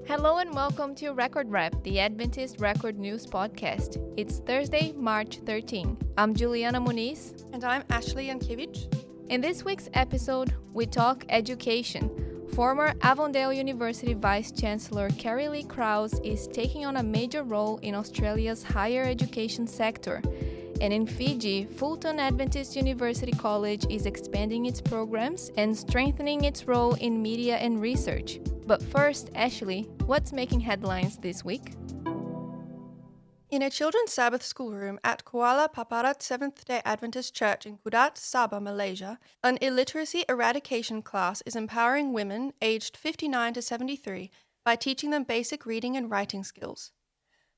Hello and welcome to Record Rep, the Adventist Record News Podcast. It's Thursday, March 13. I'm Juliana Muniz. And I'm Ashley Yankiewicz. In this week's episode, we talk education. Former Avondale University vice-chancellor Kerri-Lee Krause is taking on a major role in Australia's higher education sector. And in Fiji, Fulton Adventist University College is expanding its programs and strengthening its role in media and research. But first, Ashley, what's making headlines this week? In a children's Sabbath schoolroom at Kuala Paparat Seventh-day Adventist Church in Kudat, Sabah, Malaysia, an illiteracy eradication class is empowering women aged 59 to 73 by teaching them basic reading and writing skills.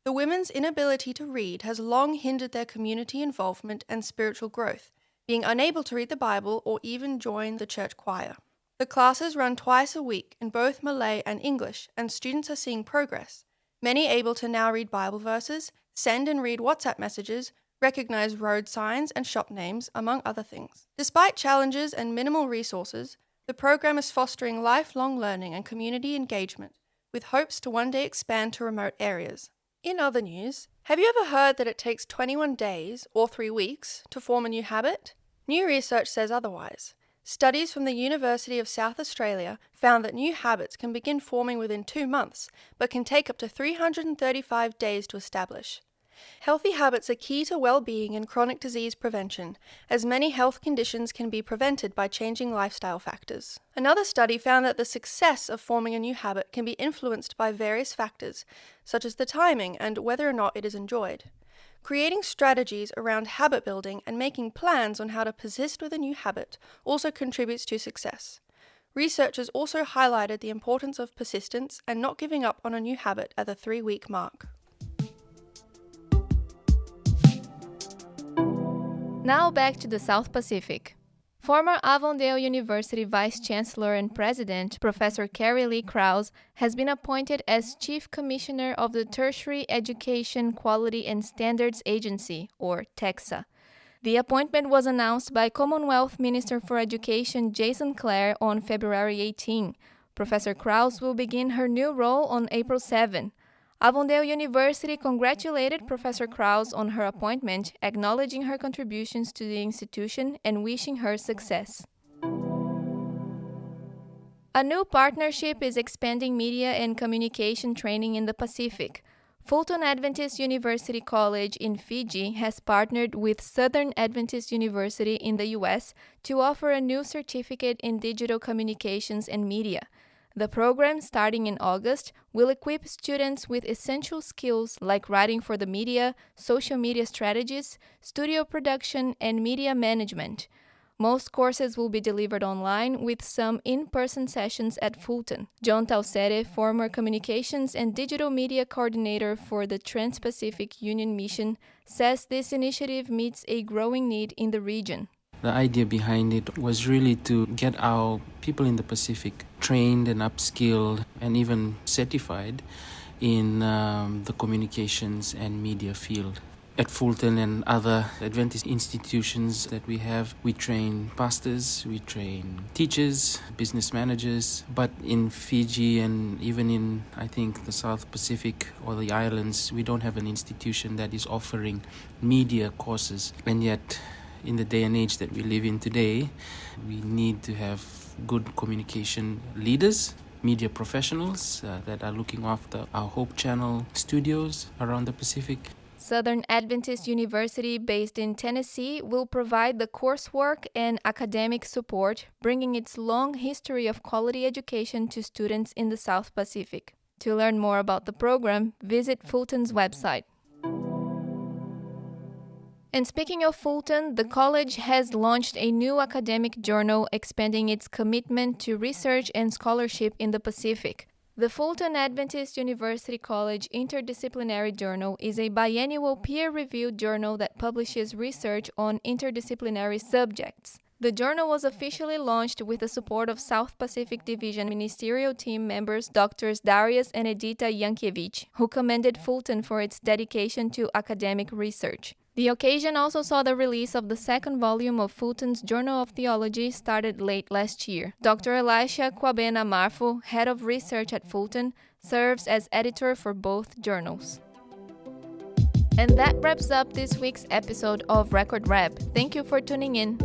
The women's inability to read has long hindered their community involvement and spiritual growth, being unable to read the Bible or even join the church choir. The classes run twice a week in both Malay and English, and students are seeing progress, many able to now read Bible verses, send and read WhatsApp messages, recognize road signs and shop names, among other things. Despite challenges and minimal resources, the program is fostering lifelong learning and community engagement, with hopes to one day expand to remote areas. In other news, have you ever heard that it takes 21 days, or 3 weeks, to form a new habit? New research says otherwise. Studies from the University of South Australia found that new habits can begin forming within 2 months, but can take up to 335 days to establish. Healthy habits are key to well-being and chronic disease prevention, as many health conditions can be prevented by changing lifestyle factors. Another study found that the success of forming a new habit can be influenced by various factors, such as the timing and whether or not it is enjoyed. Creating strategies around habit building and making plans on how to persist with a new habit also contributes to success. Researchers also highlighted the importance of persistence and not giving up on a new habit at the 3-week mark. Now back to the South Pacific. Former Avondale University Vice-Chancellor and President, Professor Kerri-Lee Krause, has been appointed as Chief Commissioner of the Tertiary Education Quality and Standards Agency, or TEQSA. The appointment was announced by Commonwealth Minister for Education Jason Clare on February 18. Professor Krause will begin her new role on April 7. Avondale University congratulated Professor Krause on her appointment, acknowledging her contributions to the institution and wishing her success. A new partnership is expanding media and communication training in the Pacific. Fulton Adventist University College in Fiji has partnered with Southern Adventist University in the U.S. to offer a new certificate in digital communications and media. The program, starting in August, will equip students with essential skills like writing for the media, social media strategies, studio production, and media management. Most courses will be delivered online with some in-person sessions at Fulton. John Tausere, former communications and digital media coordinator for the Trans-Pacific Union Mission, says this initiative meets a growing need in the region. The idea behind it was really to get our people in the Pacific trained and upskilled and even certified in the communications and media field. At Fulton and other Adventist institutions that we have, we train pastors, we train teachers, business managers. But in Fiji and even in, I think, the South Pacific or the islands, we don't have an institution that is offering media courses. And yet, in the day and age that we live in today, we need to have good communication leaders, media professionals that are looking after our Hope Channel studios around the Pacific. Southern Adventist University, based in Tennessee, will provide the coursework and academic support, bringing its long history of quality education to students in the South Pacific. To learn more about the program, visit Fulton's website. And speaking of Fulton, the college has launched a new academic journal expanding its commitment to research and scholarship in the Pacific. The Fulton Adventist University College Interdisciplinary Journal is a biennial peer-reviewed journal that publishes research on interdisciplinary subjects. The journal was officially launched with the support of South Pacific Division ministerial team members Drs. Darius and Edita Yankiewicz, who commended Fulton for its dedication to academic research. The occasion also saw the release of the second volume of Fulton's Journal of Theology, started late last year. Dr. Elisha Kwabena Marfo, head of research at Fulton, serves as editor for both journals. And that wraps up this week's episode of Record Rep. Thank you for tuning in.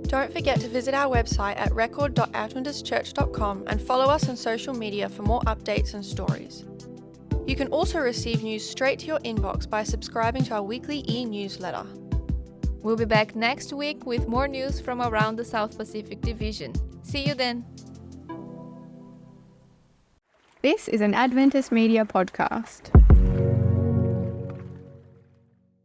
Don't forget to visit our website at record.adventistchurch.com and follow us on social media for more updates and stories. You can also receive news straight to your inbox by subscribing to our weekly e-newsletter. We'll be back next week with more news from around the South Pacific Division. See you then. This is an Adventist Media podcast.